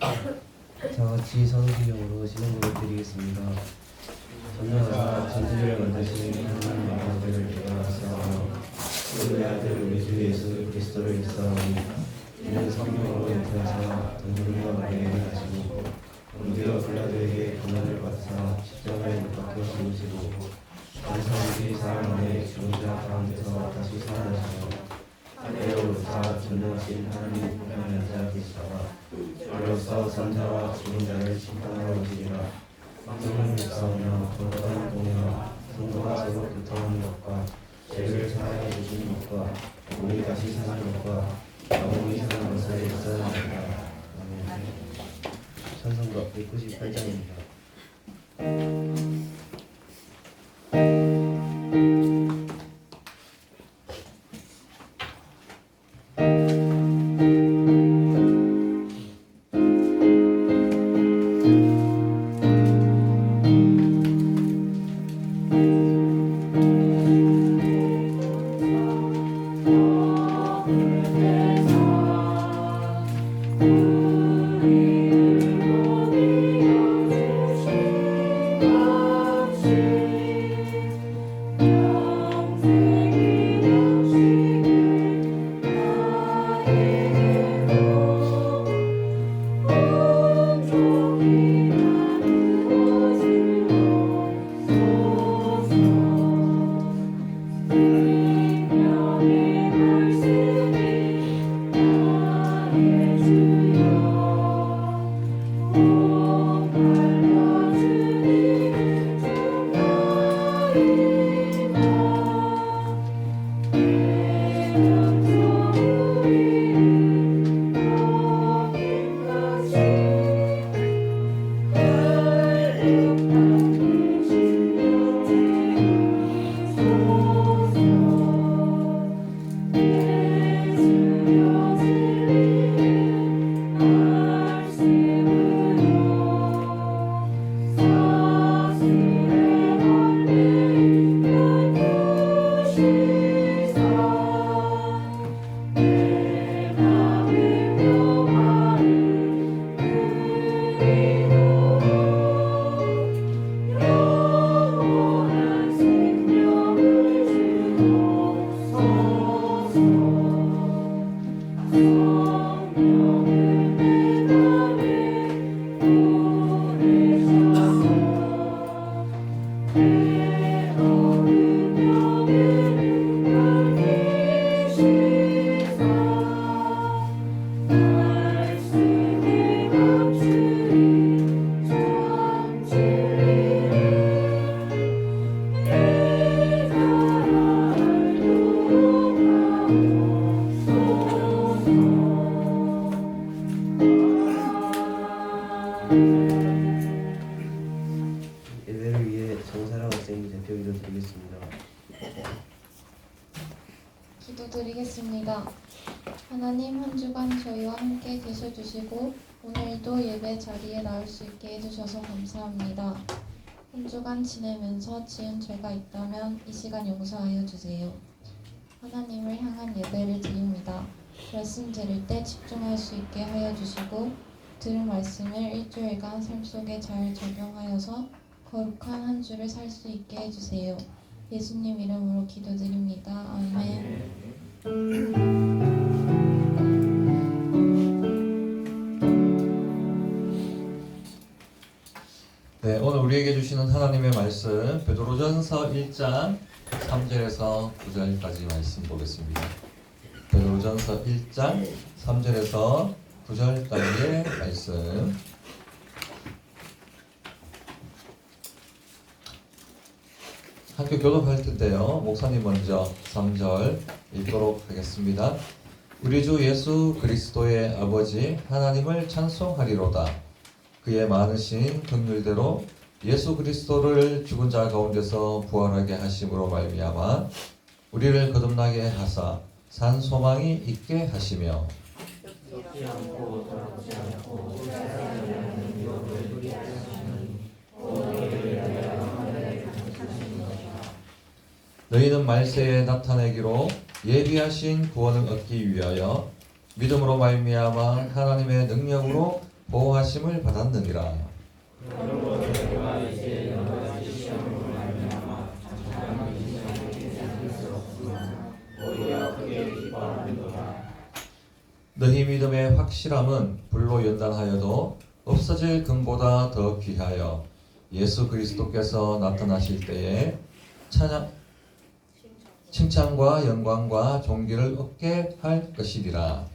다 같이 성기경으로 신앙고를 드리겠습니다. 전능하사 천지를 만드신 하나님 아버지를 기도하사오며 우리 아들 우리 주 예수 그리스도를 믿사오니 이는 성령으로 잉태하사 동물과 마리아에 가시고 본디오 빌라도에게 고난을 받사 십자가에 못 박혀 죽으시고 장사오기 사흘 만에 죽은 자 가운데서 다시 살아나시고 하늘로 오르사 전능하신 하나님 보좌에 앉아 계시다가 이로써 산자와 죽은 자를 심판하러 오시리라. 성령을 믿사오며 거룩한 공의와 성도가 서로 교통하는 것과 죄를 사하여 주시는 것과 우리 다시 사는 것과 영원히 사는 것을 믿사옵나이다. 아멘. 찬송가 198장입니다. 예배를 위해 정사랑 학생님 대표 기도드리겠습니다. 기도드리겠습니다. 하나님, 한 주간 저희와 함께 계셔주시고 오늘도 예배 자리에 나올 수 있게 해주셔서 감사합니다. 한 주간 지내면서 지은 죄가 있다면 이 시간 용서하여 주세요. 하나님을 향한 예배를 드립니다. 말씀 들을 때 집중할 수 있게 하여 주시고 들은 말씀을 일주일간 삶 속에 잘 적용하여서 거룩한 한 주를 살 수 있게 해주세요. 예수님 이름으로 기도드립니다. 아멘. 네, 오늘 우리에게 주시는 하나님의 말씀 베드로전서 1장 3절에서 9절까지 말씀 보겠습니다. 베드로전서 1장 3절에서 9절까지의 말씀. 학교 교독할 텐데요. 목사님 먼저 3절 읽도록 하겠습니다. 우리 주 예수 그리스도의 아버지 하나님을 찬송하리로다. 그의 많으신 긍휼대로 예수 그리스도를 죽은 자 가운데서 부활하게 하심으로 말미암아 우리를 거듭나게 하사 산 소망이 있게 하시며 너희는 말세에 나타내기로 예비하신 구원을 얻기 위하여 믿음으로 말미암아 하나님의 능력으로 보호하심을 받았느니라. 너희 믿음의 확실함은 불로 연단하여도 없어질 금보다 더 귀하여 예수 그리스도께서 나타나실 때에 칭찬과 영광과 존귀를 얻게 할 것이리라.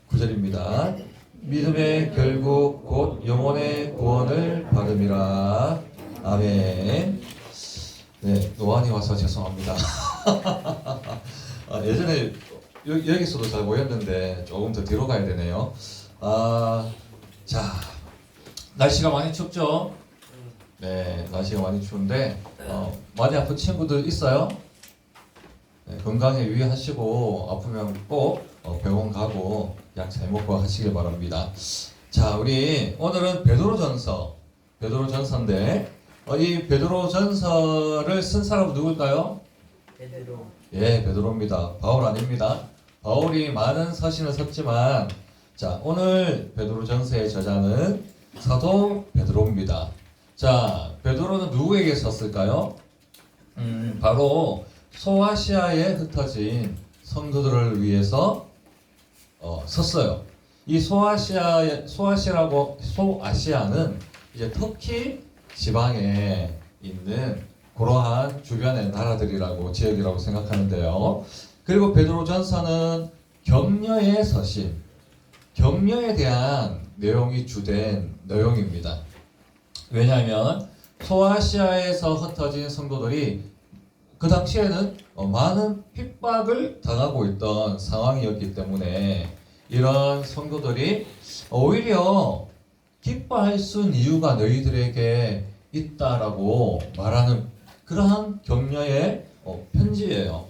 구절입니다. 믿음의 결국 곧 영혼의 구원을 받음이라. 아멘. 네, 노안이 와서 죄송합니다. 예전에 여기서도 잘 보였는데 조금 더 뒤로 가야 되네요. 자, 날씨가 많이 춥죠? 네, 날씨가 많이 추운데 많이 아픈 친구들 있어요? 네, 건강에 유의하시고 아프면 꼭 병원 가고 약 잘 먹고 하시길 바랍니다. 자, 우리 오늘은 베드로전서인데 이 베드로전서를 쓴 사람은 누굴까요? 베드로. 예, 베드로입니다. 바울 아닙니다. 바울이 많은 서신을 썼지만 자, 오늘 베드로전서의 저자는 사도 베드로입니다. 자, 베드로는 누구에게 썼을까요? 바로 소아시아에 흩어진 성도들을 위해서 썼어요. 이 소아시아는 이제 터키 지방에 있는 그러한 주변의 나라들이라고 지역이라고 생각하는데요. 그리고 베드로전서는 격려의 서신, 격려에 대한 내용이 주된 내용입니다. 왜냐하면 소아시아에서 흩어진 성도들이 그 당시에는 많은 핍박을 당하고 있던 상황이었기 때문에 이런 성도들이 오히려 기뻐할 수 있는 이유가 너희들에게 있다라고 말하는 그러한 격려의 편지예요.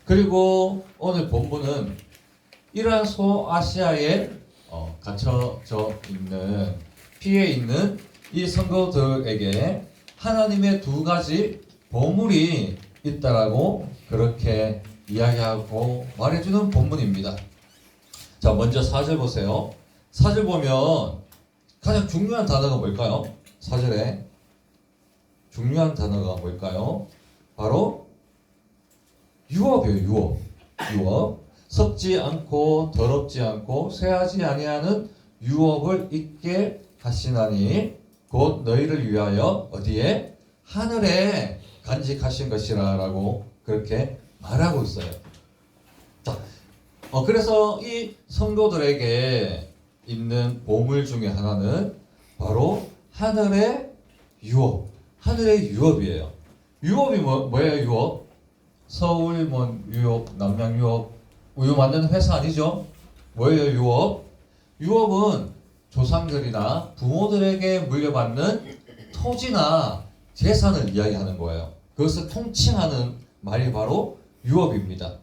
그리고 오늘 본문은 이러한 소아시아에 갇혀져 있는 피해 있는 이 성도들에게 하나님의 두 가지 보물이 있다라고 그렇게 이야기하고 말해주는 본문입니다. 자, 먼저 4절 보세요. 4절 보면 가장 중요한 단어가 뭘까요? 4절에 중요한 단어가 뭘까요? 바로 유업이에요. 유업. 썩지 않고 더럽지 않고 쇠하지 아니하는 유업을 잊게 하시나니 곧 너희를 위하여 어디에? 하늘에 간직하신 것이라라고 그렇게 말하고 있어요. 자, 그래서 이 성도들에게 있는 보물 중에 하나는 바로 하늘의 유업, 하늘의 유업이에요. 유업이 뭐예요? 유업? 서울몬 유업, 남양 유업, 우유 만드는 회사 아니죠? 뭐예요? 유업? 유업은 조상들이나 부모들에게 물려받는 토지나 재산을 이야기하는 거예요. 그것을 통칭하는 말이 바로 유업입니다.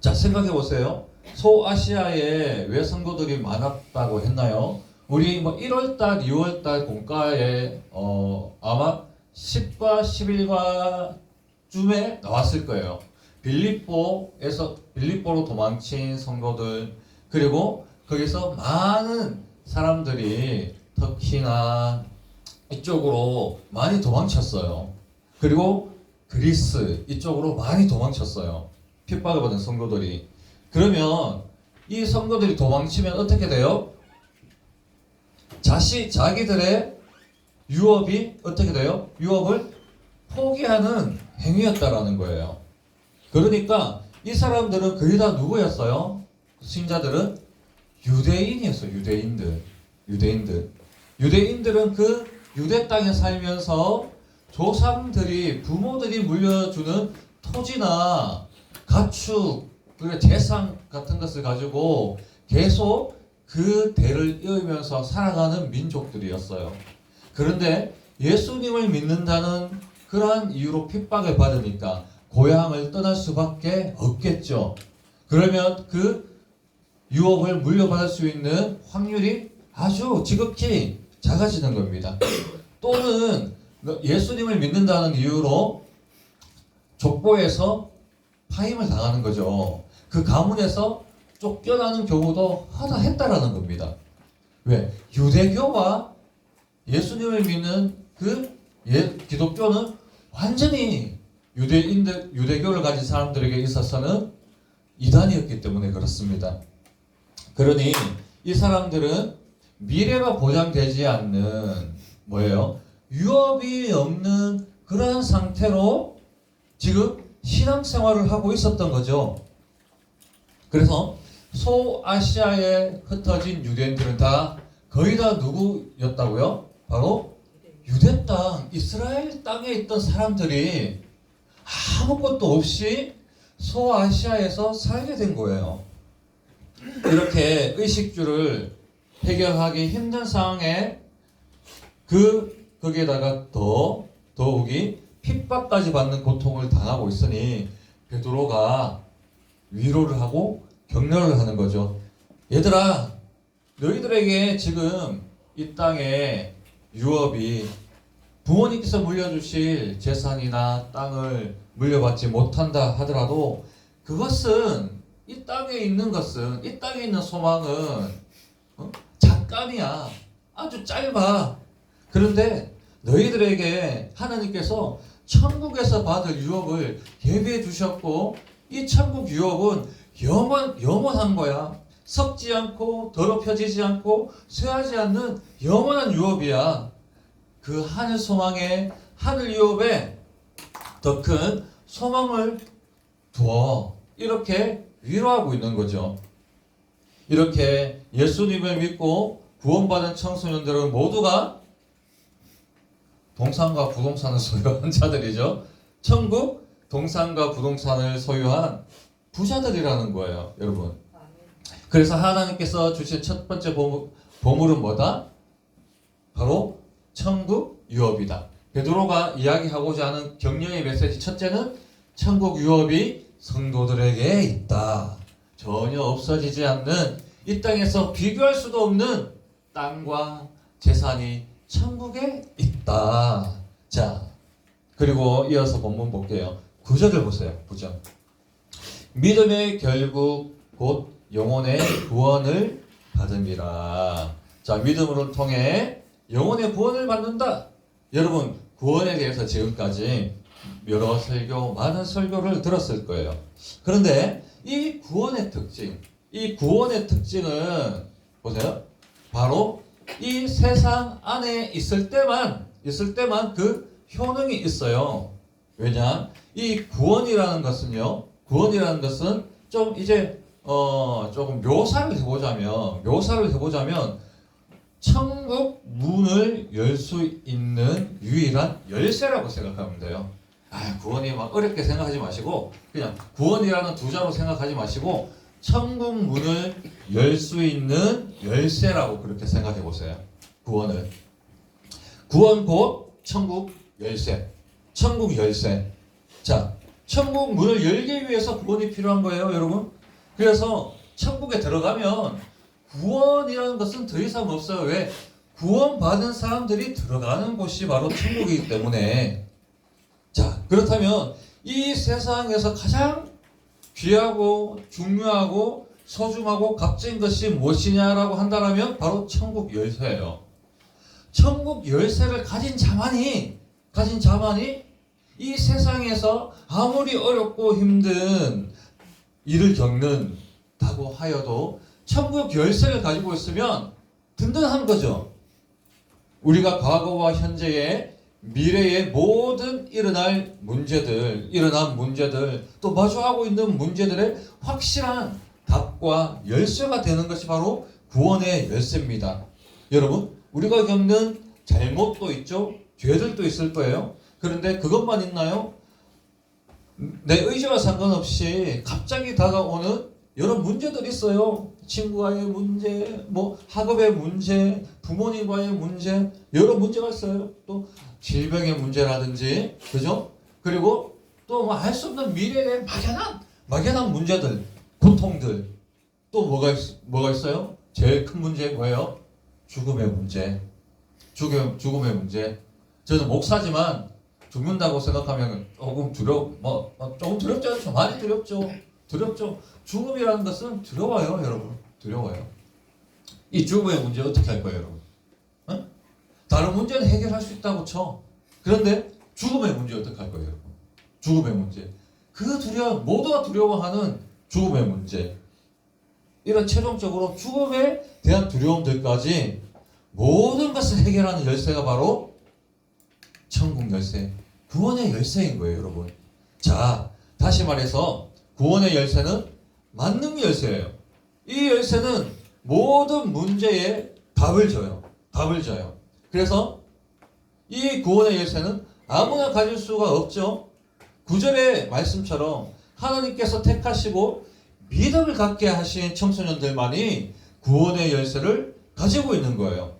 자, 생각해 보세요. 소아시아에 왜 성도들이 많았다고 했나요? 우리 1월달, 2월달 공과에 아마 10과 11과쯤에 나왔을 거예요. 빌립보로 도망친 성도들, 그리고 거기서 많은 사람들이 터키나 이쪽으로 많이 도망쳤어요. 그리고 그리스 이쪽으로 많이 도망쳤어요. 핍박을 받은 성도들이. 그러면 이 성도들이 도망치면 어떻게 돼요? 자기들의 유업이 어떻게 돼요? 유업을 포기하는 행위였다라는 거예요. 그러니까 이 사람들은 거의 다 누구였어요? 신자들은 유대인이었어요. 유대인들은 그 유대 땅에 살면서 조상들이, 부모들이 물려주는 토지나 가축, 그리고 재산 같은 것을 가지고 계속 그 대를 이으면서 살아가는 민족들이었어요. 그런데 예수님을 믿는다는 그러한 이유로 핍박을 받으니까 고향을 떠날 수밖에 없겠죠. 그러면 그 유업을 물려받을 수 있는 확률이 아주 지극히 작아지는 겁니다. 또는 예수님을 믿는다는 이유로 족보에서 파임을 당하는 거죠. 그 가문에서 쫓겨나는 경우도 허다했다라는 겁니다. 왜? 유대교와 예수님을 믿는 그 기독교는 완전히 유대교를 가진 사람들에게 있어서는 이단이었기 때문에 그렇습니다. 그러니 이 사람들은 미래가 보장되지 않는 뭐예요? 유업이 없는 그런 상태로 지금 신앙생활을 하고 있었던 거죠. 그래서 소아시아에 흩어진 유대인들은 다 거의 다 누구였다고요? 바로 유대 땅, 이스라엘 땅에 있던 사람들이 아무것도 없이 소아시아에서 살게 된 거예요. 이렇게 의식주를 해결하기 힘든 상황에 거기에다가 더욱이 핍박까지 받는 고통을 당하고 있으니 베드로가 위로를 하고 격려를 하는 거죠. 얘들아, 너희들에게 지금 이 땅에 유업이 부모님께서 물려주실 재산이나 땅을 물려받지 못한다 하더라도 그것은 이 땅에 있는 소망은 잠깐이야. 아주 짧아. 그런데 너희들에게 하나님께서 천국에서 받을 유업을 예비해 주셨고 이 천국 유업은 영원한 거야. 썩지 않고 더럽혀지지 않고 쇠하지 않는 영원한 유업이야. 그 하늘 소망에 하늘 유업에 더 큰 소망을 두어 이렇게 위로하고 있는 거죠. 이렇게 예수님을 믿고 구원받은 청소년들은 모두가 동산과 부동산을 소유한 자들이죠. 천국 동산과 부동산을 소유한 부자들이라는 거예요, 여러분. 그래서 하나님께서 주신 첫 번째 보물은 뭐다? 바로 천국 유업이다. 베드로가 이야기하고자 하는 격려의 메시지 첫째는 천국 유업이 성도들에게 있다. 전혀 없어지지 않는 이 땅에서 비교할 수도 없는 땅과 재산이 천국에 있다. 자, 그리고 이어서 본문 볼게요. 9절을 보세요. 9절. 믿음의 결국 곧 영혼의 구원을 받음이라. 자, 믿음으로 통해 영혼의 구원을 받는다. 여러분, 구원에 대해서 지금까지 많은 설교를 들었을 거예요. 그런데 이 구원의 특징은 보세요. 바로 이 세상 안에 있을 때만 그 효능이 있어요. 왜냐? 이 구원이라는 것은 좀 이제 조금 묘사를 해보자면 천국 문을 열 수 있는 유일한 열쇠라고 생각하면 돼요. 구원이 막 어렵게 생각하지 마시고 그냥 구원이라는 두 자로 생각하지 마시고 천국 문을 열 수 있는 열쇠라고 그렇게 생각해 보세요. 구원 곧 천국 열쇠. 자, 천국 문을 열기 위해서 구원이 필요한 거예요, 여러분. 그래서 천국에 들어가면 구원이라는 것은 더 이상 없어요. 왜? 구원받은 사람들이 들어가는 곳이 바로 천국이기 때문에. 자, 그렇다면 이 세상에서 가장 귀하고 중요하고 소중하고 값진 것이 무엇이냐라고 한다면 바로 천국 열쇠예요. 천국 열쇠를 가진 자만이 이 세상에서 아무리 어렵고 힘든 일을 겪는다고 하여도 천국 열쇠를 가지고 있으면 든든한 거죠. 우리가 과거와 현재의 미래의 모든 일어난 문제들, 또 마주하고 있는 문제들의 확실한 답과 열쇠가 되는 것이 바로 구원의 열쇠입니다. 여러분, 우리가 겪는 잘못도 있죠. 죄들도 있을 거예요. 그런데 그것만 있나요? 내 의지와 상관없이 갑자기 다가오는 여러 문제들이 있어요. 친구와의 문제, 학업의 문제, 부모님과의 문제, 여러 문제가 있어요. 또 질병의 문제라든지, 그죠? 그리고 또 알 수 없는 미래의 막연한 문제들, 고통들. 또 뭐가 있어요? 제일 큰 문제 뭐예요? 죽음의 문제. 저는 목사지만 죽는다고 생각하면 조금 조금 두렵지 않죠? 많이 두렵죠. 두렵죠. 죽음이라는 것은 두려워요, 여러분. 두려워요. 이 죽음의 문제 어떻게 할 거예요, 여러분? 어? 다른 문제는 해결할 수 있다고 쳐. 그런데 죽음의 문제 어떻게 할 거예요, 여러분? 죽음의 문제. 그 모두가 두려워하는 죽음의 문제. 이런 최종적으로 죽음에 대한 두려움들까지 모든 것을 해결하는 열쇠가 바로 천국 열쇠, 구원의 열쇠인 거예요, 여러분. 자, 다시 말해서 구원의 열쇠는 만능 열쇠예요. 이 열쇠는 모든 문제에 답을 줘요. 답을 줘요. 그래서 이 구원의 열쇠는 아무나 가질 수가 없죠. 9절의 말씀처럼 하나님께서 택하시고 믿음을 갖게 하신 청소년들만이 구원의 열쇠를 가지고 있는 거예요.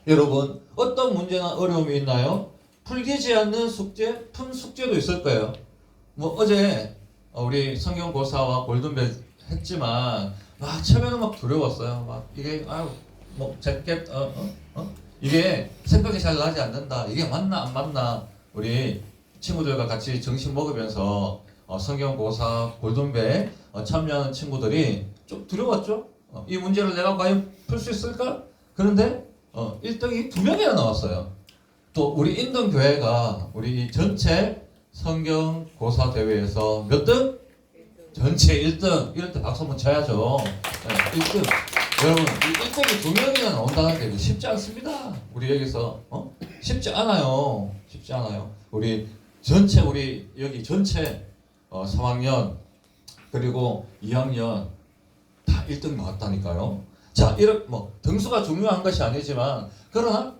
여러분, 어떤 문제나 어려움이 있나요? 풀리지 않는 숙제, 푼 숙제도 있을 거예요. 뭐 어제 우리 성경고사와 골든벨 했지만 처음에는 막 두려웠어요. 막 이게 재밌겠 이게 생각이 잘 나지 않는다. 이게 맞나 안 맞나. 우리 친구들과 같이 점심 먹으면서 성경고사 골든벨 참여하는 친구들이 좀 두려웠죠. 이 문제를 내가 과연 풀 수 있을까? 그런데 1등이 2명이나 나왔어요. 또 우리 인동교회가 우리 전체 성경고사 대회에서 몇 등? 전체 1등. 이럴 때 박수 한번 쳐야죠. 네, 1등. 여러분, 이 1등이 2명이나 나온다는 게 쉽지 않습니다. 우리 여기서 쉽지 않아요. 쉽지 않아요. 우리 여기 전체 3학년 그리고 2학년 다 1등 나왔다니까요. 자, 이런 등수가 중요한 것이 아니지만 그러나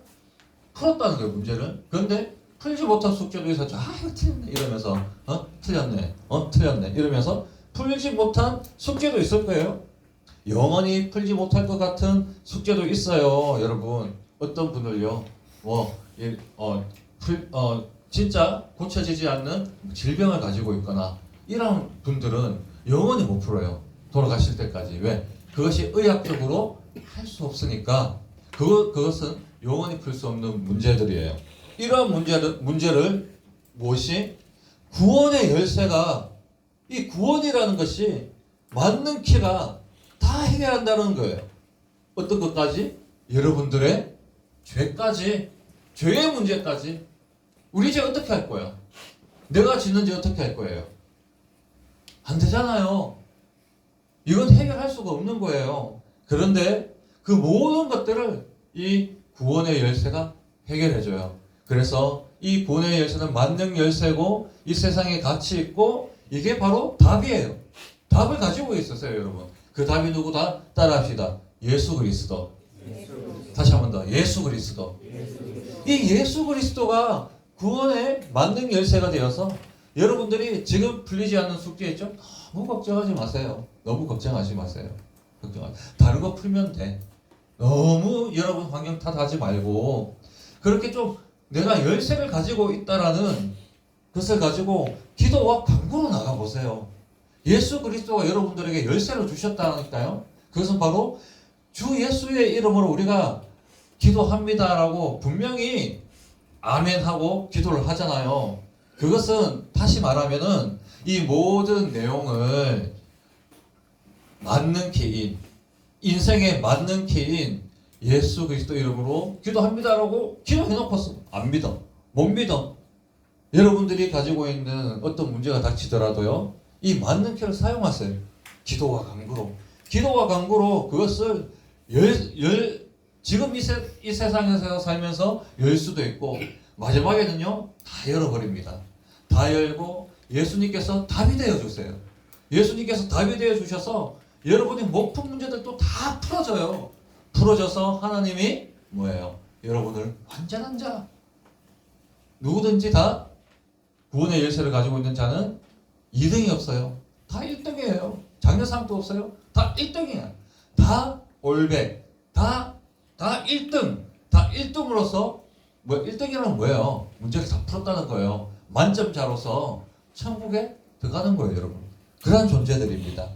풀었다는 거예요, 문제를. 그런데 풀지 못한 숙제도 있었죠. 이거 틀렸네 이러면서 틀렸네 이러면서 풀지 못한 숙제도 있을 거예요. 영원히 풀지 못할 것 같은 숙제도 있어요, 여러분. 어떤 분들요, 진짜 고쳐지지 않는 질병을 가지고 있거나 이런 분들은 영원히 못 풀어요. 돌아가실 때까지. 왜? 그것이 의학적으로 할 수 없으니까 그것은 영원히 풀 수 없는 문제들이에요. 이러한 문제를 무엇이? 구원의 열쇠가, 이 구원이라는 것이 맞는 키가 다 해결한다는 거예요. 어떤 것까지? 여러분들의 죄까지, 죄의 문제까지. 우리 죄 어떻게 할 거야? 내가 짓는 죄 어떻게 할 거예요? 안 되잖아요. 이건 해결할 수가 없는 거예요. 그런데 그 모든 것들을 이 구원의 열쇠가 해결해줘요. 그래서 이 구원의 열쇠는 만능 열쇠고 이 세상에 가치 있고 이게 바로 답이에요. 답을 가지고 있었어요, 여러분. 그 답이 누구다? 따라합시다. 예수 그리스도. 다시 한 번 더. 예수 그리스도. 이 예수 그리스도가 구원의 만능 열쇠가 되어서 여러분들이 지금 풀리지 않는 숙제 있죠? 너무 걱정하지 마세요. 너무 걱정하지 마세요. 다른 거 풀면 돼. 너무 여러분 환경 탓하지 말고 그렇게 좀 내가 열쇠를 가지고 있다라는 것을 가지고 기도와 간구로 나가보세요. 예수 그리스도가 여러분들에게 열쇠를 주셨다니까요. 그것은 바로 주 예수의 이름으로 우리가 기도합니다라고 분명히 아멘하고 기도를 하잖아요. 그것은 다시 말하면은 이 모든 내용을 맞는 키인, 인생에 맞는 키인 예수 그리스도 이름으로 기도합니다라고 기도해놓고서 안 믿어. 못 믿어. 여러분들이 가지고 있는 어떤 문제가 닥치더라도요. 이 맞는 키를 사용하세요. 기도와 간구로. 기도와 간구로 그것을 지금 이 세상에서 살면서 열 수도 있고 마지막에는요. 다 열어버립니다. 다 열고 예수님께서 답이 되어주세요. 예수님께서 답이 되어주셔서 여러분이 못 푼 문제들도 다 풀어져요. 풀어져서 하나님이 뭐예요? 여러분을 완전한 자. 누구든지 다 구원의 열쇠를 가지고 있는 자는 2등이 없어요. 다 1등이에요. 장려상도 없어요. 다 1등이야. 다 올백. 다 1등. 다 1등으로서 1등이라는 뭐예요? 문제를 다 풀었다는 거예요. 만점자로서 천국에 들어가는 거예요, 여러분. 그런 존재들입니다.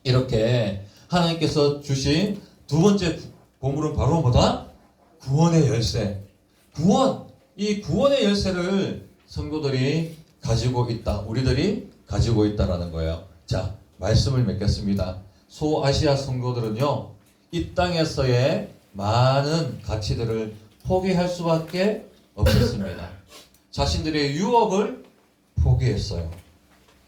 이렇게 하나님께서 주신 두 번째 보물은 바로 뭐다? 구원의 열쇠. 구원. 이 구원의 열쇠를 성도들이 가지고 있다. 우리들이 가지고 있다라는 거예요. 자, 말씀을 맺겠습니다. 소아시아 성도들은요, 이 땅에서의 많은 가치들을 포기할 수밖에 없었습니다. 자신들의 유업을 포기했어요.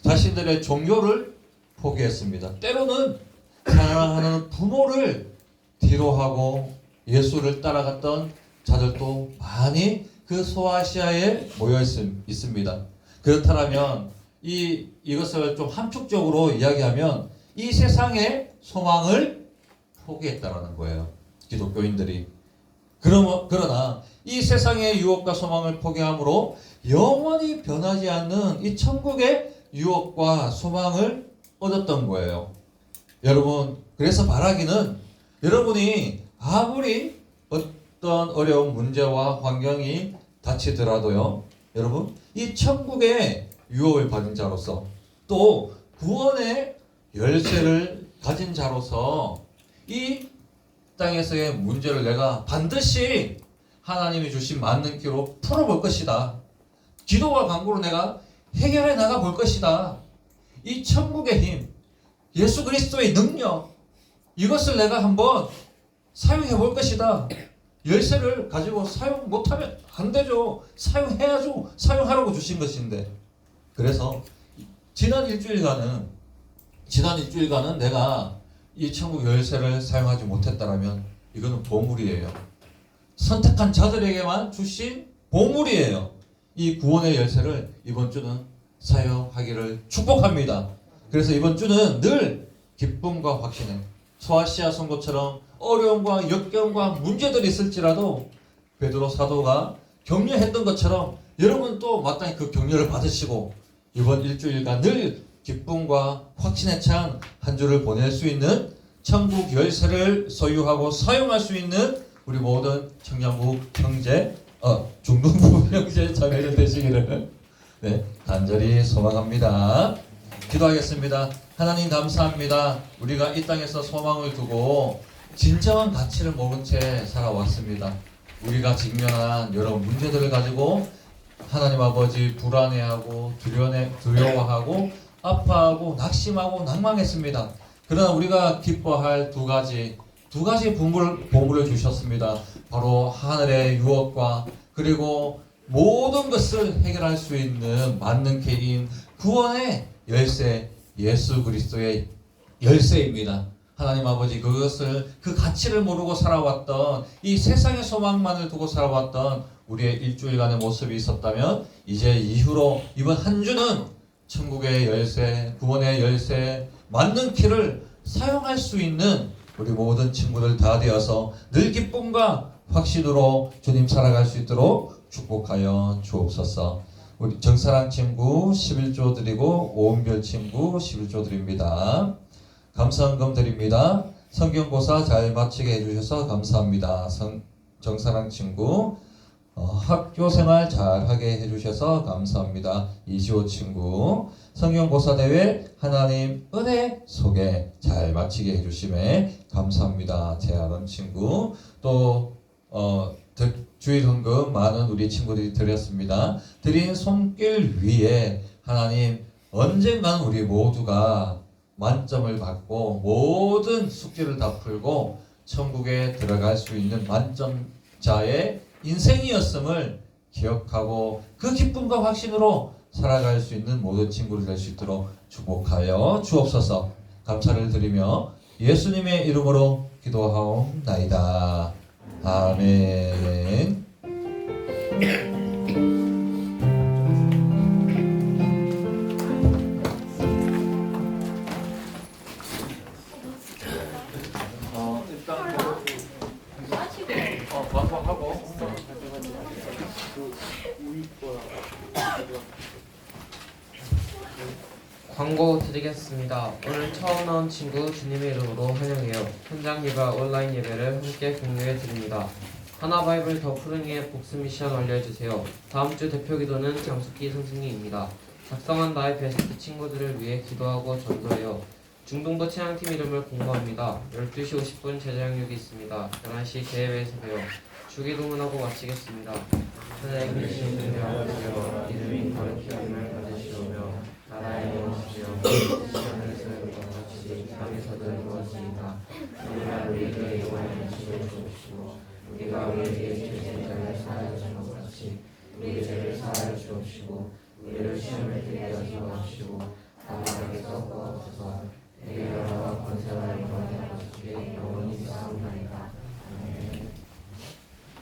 자신들의 종교를 포기했습니다. 때로는 사랑하는 부모를 뒤로하고 예수를 따라갔던 자들도 많이 그 소아시아에 모여 있습니다. 그렇다면 이것을 좀 함축적으로 이야기하면 이 세상의 소망을 포기했다라는 거예요. 기독교인들이. 그러나 이 세상의 유혹과 소망을 포기함으로 영원히 변하지 않는 이 천국의 유혹과 소망을 얻었던 거예요. 여러분, 그래서 바라기는 여러분이 아무리 어떤 어려운 문제와 환경이 닥치더라도요, 여러분, 이 천국의 유혹을 받은 자로서 또 구원의 열쇠를 가진 자로서 이 땅에서의 문제를 내가 반드시 하나님이 주신 맞는 길로 풀어볼 것이다. 기도와 간구로 내가 해결해 나가 볼 것이다. 이 천국의 힘, 예수 그리스도의 능력, 이것을 내가 한번 사용해 볼 것이다. 열쇠를 가지고 사용 못하면 안 되죠. 사용해야죠. 사용하라고 주신 것인데. 그래서 지난 일주일간은 내가 이 천국 열쇠를 사용하지 못했다면 이거는 보물이에요. 선택한 자들에게만 주신 보물이에요. 이 구원의 열쇠를 이번 주는 사용하기를 축복합니다. 그래서 이번 주는 늘 기쁨과 확신에 소아시아 성도처럼 어려움과 역경과 문제들이 있을지라도 베드로 사도가 격려했던 것처럼 여러분 또 마땅히 그 격려를 받으시고 이번 일주일간 늘 기쁨과 확신에 찬 한 주를 보낼 수 있는 천국 열쇠를 소유하고 사용할 수 있는 우리 모든 청년부 형제, 중동부 형제 자매들 되시기를 간절히 소망합니다. 기도하겠습니다. 하나님 감사합니다. 우리가 이 땅에서 소망을 두고 진정한 가치를 모른 채 살아왔습니다. 우리가 직면한 여러 문제들을 가지고 하나님 아버지 불안해하고 두려워하고 아파하고 낙심하고 낭망했습니다. 그러나 우리가 기뻐할 두 가지 보물을 주셨습니다. 바로 하늘의 유업과 그리고 모든 것을 해결할 수 있는 맞는 길인 구원의 열쇠, 예수 그리스도의 열쇠입니다. 하나님 아버지, 그 가치를 모르고 살아왔던 이 세상의 소망만을 두고 살아왔던 우리의 일주일간의 모습이 있었다면 이제 이후로 이번 한 주는 천국의 열쇠, 구원의 열쇠, 맞는 길을 사용할 수 있는 우리 모든 친구들 다 되어서 늘 기쁨과 확신으로 주님 살아갈 수 있도록 축복하여 주옵소서. 우리 정사랑 친구 11조 드리고 오은별 친구 11조 드립니다. 감사헌금 드립니다. 성경고사 잘 마치게 해주셔서 감사합니다. 정사랑 친구 학교생활 잘하게 해주셔서 감사합니다. 이시호 친구 성경고사대회 하나님 은혜 속에 잘 마치게 해주심에 감사합니다. 재아론 친구 또 주일헌금 많은 우리 친구들이 드렸습니다. 드린 손길 위에 하나님 언젠가는 우리 모두가 만점을 받고 모든 숙제를 다 풀고 천국에 들어갈 수 있는 만점자의 인생이었음을 기억하고 그 기쁨과 확신으로 살아갈 수 있는 모든 친구들 될 수 있도록 축복하여 주옵소서. 감사를 드리며 예수님의 이름으로 기도하옵나이다. 아멘. 광고 드리겠습니다. 오늘 처음 나온 친구 주님의 이름으로 환영해요. 현장 예배와 온라인 예배를 함께 공유해 드립니다. 하나 바이블 더 푸른이의 복수 미션 완료해주세요. 다음 주 대표 기도는 장숙기 선생님입니다. 작성한 나의 베스트 친구들을 위해 기도하고 전도해요. 중동부 찬양팀 이름을 공모합니다. 12시 50분 제자양육이 있습니다. 11시 개회에서 봬요. 주기도문하고 마치겠습니다. 하늘에 계신 분의 아버지여 이름이 거룩히 여김을 받으시오며 나라의 영광이시여 하늘에서 이루어 같이 땅에서도 이루어지이다. 우리가 우리에게 요구하는 것을 주옵시고 우리가 우리에게 죄진 자를 사하여 주는 것 같이 우리의 죄를 사하여 주옵시고 우리를 시험에 들게 하지 마옵시고 다만 악에서